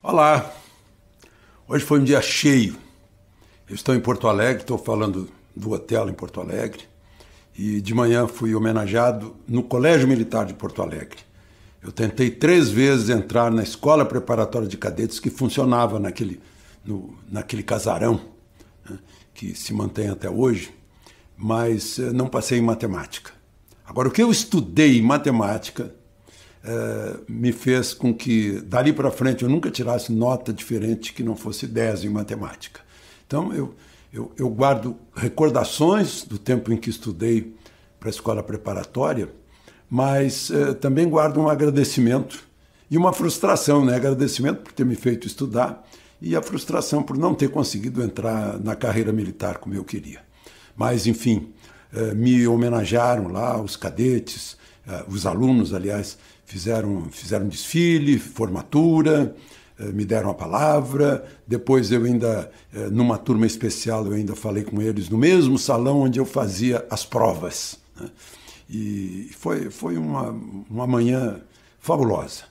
Olá, hoje foi um dia cheio. Eu estou em Porto Alegre, estou falando do hotel em Porto Alegre, e de manhã fui homenageado no Colégio Militar de Porto Alegre. Eu tentei 3 vezes entrar na escola preparatória de cadetes que funcionava naquele casarão, né, que se mantém até hoje, mas não passei em matemática. Agora, o que eu estudei em matemática me fez com que, dali para frente, eu nunca tirasse nota diferente que não fosse 10 em matemática. Então, eu guardo recordações do tempo em que estudei para a escola preparatória, mas também guardo um agradecimento e uma frustração, né? Agradecimento por ter me feito estudar e a frustração por não ter conseguido entrar na carreira militar como eu queria. Mas, enfim, me homenagearam lá, os cadetes, os alunos, aliás, fizeram desfile, formatura, me deram a palavra. Depois eu ainda, numa turma especial, eu ainda falei com eles no mesmo salão onde eu fazia as provas, né? E foi uma manhã fabulosa.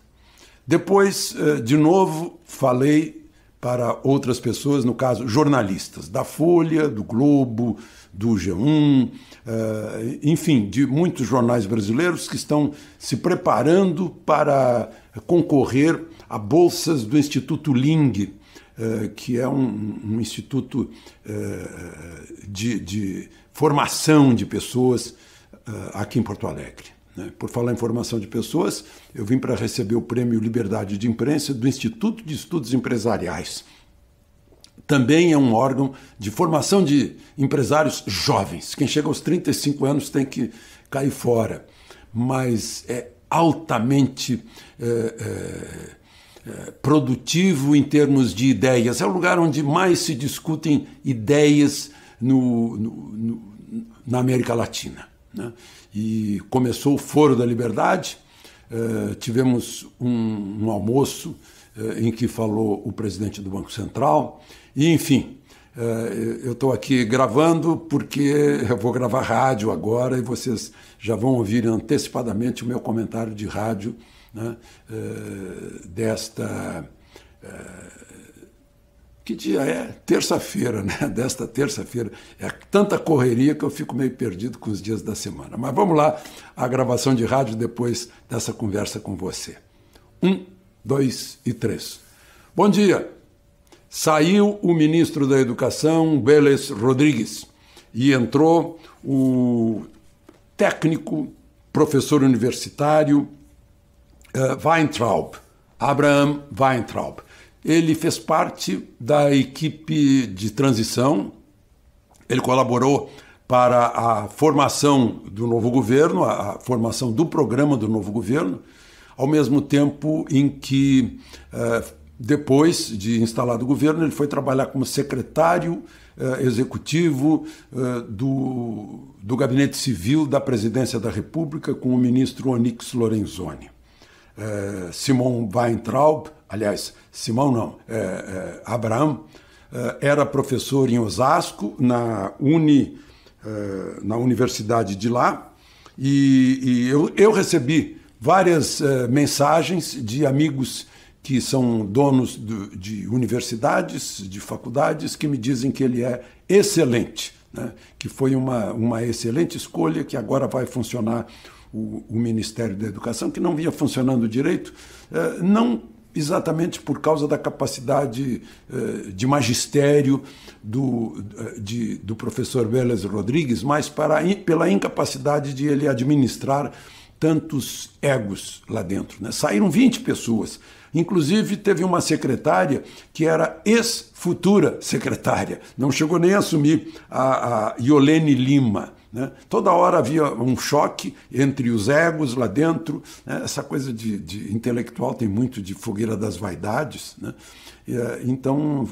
Depois, de novo, falei para outras pessoas, no caso, jornalistas, da Folha, do Globo, do G1, enfim, de muitos jornais brasileiros que estão se preparando para concorrer a bolsas do Instituto Ling, que é um instituto de formação de pessoas aqui em Porto Alegre. Por falar em formação de pessoas, eu vim para receber o Prêmio Liberdade de Imprensa do Instituto de Estudos Empresariais. Também é um órgão de formação de empresários jovens. Quem chega aos 35 anos tem que cair fora, mas é altamente produtivo em termos de ideias. É o lugar onde mais se discutem ideias na América Latina, né? E começou o Foro da Liberdade, tivemos um almoço em que falou o presidente do Banco Central, e enfim, eu estou aqui gravando porque eu vou gravar rádio agora e vocês já vão ouvir antecipadamente o meu comentário de rádio, né, desta... Que dia é? Terça-feira, né? Desta terça-feira. É tanta correria que eu fico meio perdido com os dias da semana. Mas vamos lá, a gravação de rádio depois dessa conversa com você. 1, 2 e 3. Bom dia. Saiu o ministro da Educação, Welles Rodrigues, e entrou o técnico, professor universitário, Weintraub, Abraham Weintraub. Ele fez parte da equipe de transição, ele colaborou para a formação do novo governo, a formação do programa do novo governo, ao mesmo tempo em que, depois de instalado o governo, ele foi trabalhar como secretário executivo do Gabinete Civil da Presidência da República com o ministro Onyx Lorenzoni. Simon Weintraub, aliás, Simão não, Abraham, era professor em Osasco, na universidade de lá, e eu recebi várias mensagens de amigos que são donos de universidades, de faculdades, que me dizem que ele é excelente, né? Que foi uma excelente escolha, que agora vai funcionar o Ministério da Educação, que não vinha funcionando direito, não exatamente por causa da capacidade de magistério do professor Welles Rodrigues, mas pela incapacidade de ele administrar tantos egos lá dentro, né? Saíram 20 pessoas. Inclusive, teve uma secretária que era ex-futura secretária, não chegou nem a assumir, a Iolene Lima, né? Toda hora havia um choque entre os egos lá dentro, né? Essa coisa de intelectual tem muito de fogueira das vaidades, né? Então,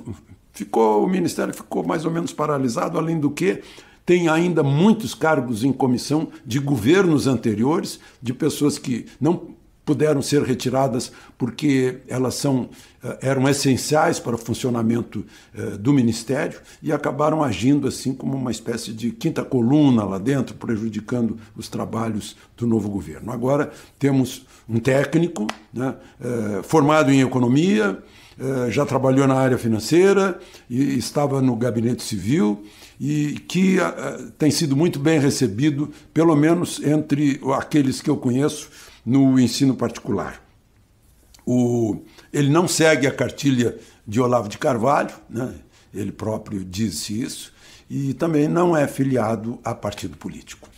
o Ministério ficou mais ou menos paralisado, além do que tem ainda muitos cargos em comissão de governos anteriores, de pessoas que não puderam ser retiradas porque elas eram essenciais para o funcionamento do Ministério e acabaram agindo assim como uma espécie de quinta coluna lá dentro, prejudicando os trabalhos do novo governo. Agora temos um técnico, né, formado em economia, já trabalhou na área financeira e estava no gabinete civil e que tem sido muito bem recebido, pelo menos entre aqueles que eu conheço no ensino particular. Ele não segue a cartilha de Olavo de Carvalho, né? Ele próprio disse isso, e também não é filiado a partido político.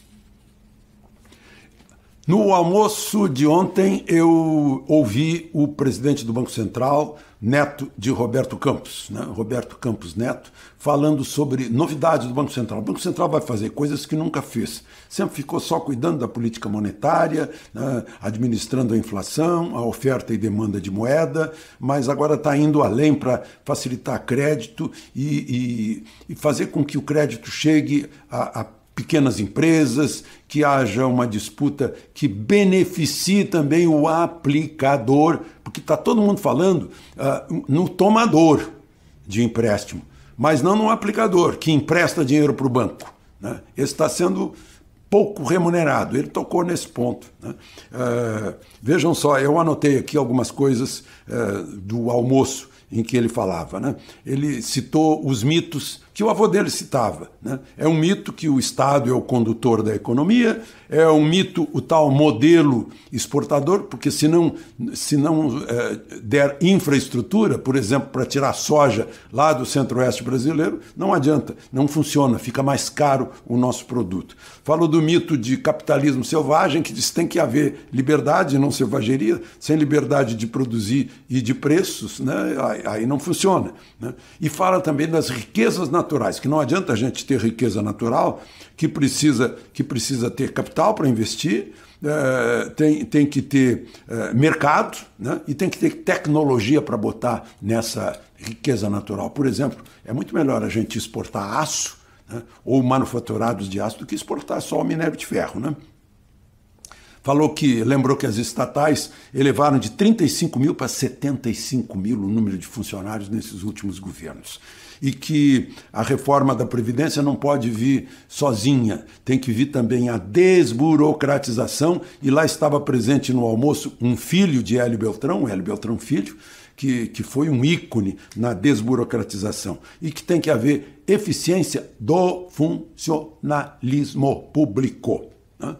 No almoço de ontem, eu ouvi o presidente do Banco Central, neto de Roberto Campos, né? Roberto Campos Neto, falando sobre novidades do Banco Central. O Banco Central vai fazer coisas que nunca fez. Sempre ficou só cuidando da política monetária, né? Administrando a inflação, a oferta e demanda de moeda, mas agora está indo além para facilitar crédito e fazer com que o crédito chegue a pequenas empresas, que haja uma disputa que beneficie também o aplicador, porque está todo mundo falando no tomador de empréstimo, mas não no aplicador, que empresta dinheiro para o banco, né? Esse está sendo pouco remunerado, ele tocou nesse ponto, né? Vejam só, eu anotei aqui algumas coisas do almoço em que ele falava, né? Ele citou os mitos que o avô dele citava, né? É um mito que o Estado é o condutor da economia, é um mito o tal modelo exportador, porque se não der infraestrutura, por exemplo, para tirar soja lá do centro-oeste brasileiro, não adianta, não funciona, fica mais caro o nosso produto. Falou do mito de capitalismo selvagem, que diz que tem que haver liberdade e não selvageria, sem liberdade de produzir e de preços, né? Aí não funciona, né? E fala também das riquezas naturais, que não adianta a gente ter riqueza natural, que precisa ter capital para investir, tem que ter mercado, né? E tem que ter tecnologia para botar nessa riqueza natural. Por exemplo, é muito melhor a gente exportar aço, né? Ou manufaturados de aço do que exportar só o minério de ferro, né? Lembrou que as estatais elevaram de 35 mil para 75 mil o número de funcionários nesses últimos governos. E que a reforma da Previdência não pode vir sozinha, tem que vir também a desburocratização, e lá estava presente no almoço um filho de Hélio Beltrão, Hélio Beltrão Filho, que foi um ícone na desburocratização, e que tem que haver eficiência do funcionalismo público, né?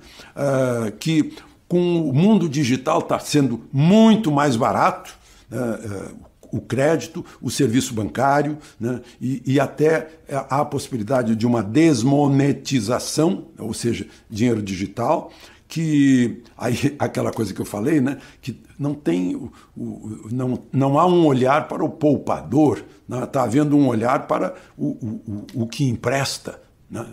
Que com o mundo digital está sendo muito mais barato, o crédito, o serviço bancário, né? E até há a possibilidade de uma desmonetização, ou seja, dinheiro digital, que aí aquela coisa que eu falei, né? Que não há um olhar para o poupador, está havendo um olhar para o que empresta, né?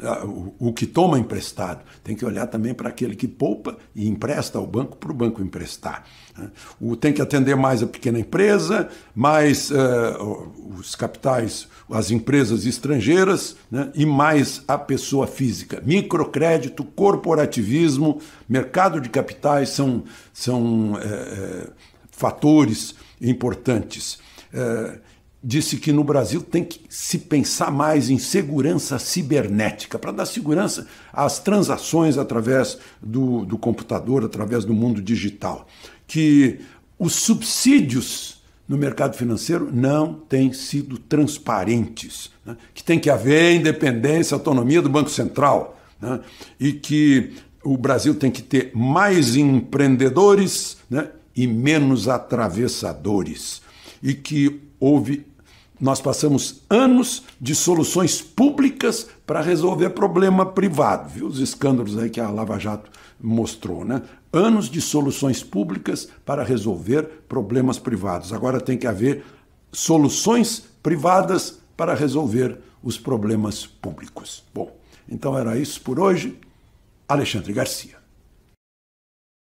O que toma emprestado. Tem que olhar também para aquele que poupa e empresta ao banco para o banco emprestar, né? Tem que atender mais a pequena empresa, mais os capitais, as empresas estrangeiras, né? E mais a pessoa física. Microcrédito, corporativismo, mercado de capitais são fatores importantes. Disse que no Brasil tem que se pensar mais em segurança cibernética, para dar segurança às transações através do computador, através do mundo digital. Que os subsídios no mercado financeiro não têm sido transparentes, né? Que tem que haver independência, autonomia do Banco Central, né? E que o Brasil tem que ter mais empreendedores, né? E menos atravessadores. E que nós passamos anos de soluções públicas para resolver problema privado. Viu os escândalos aí que a Lava Jato mostrou, né? Anos de soluções públicas para resolver problemas privados. Agora tem que haver soluções privadas para resolver os problemas públicos. Bom, então era isso por hoje. Alexandre Garcia.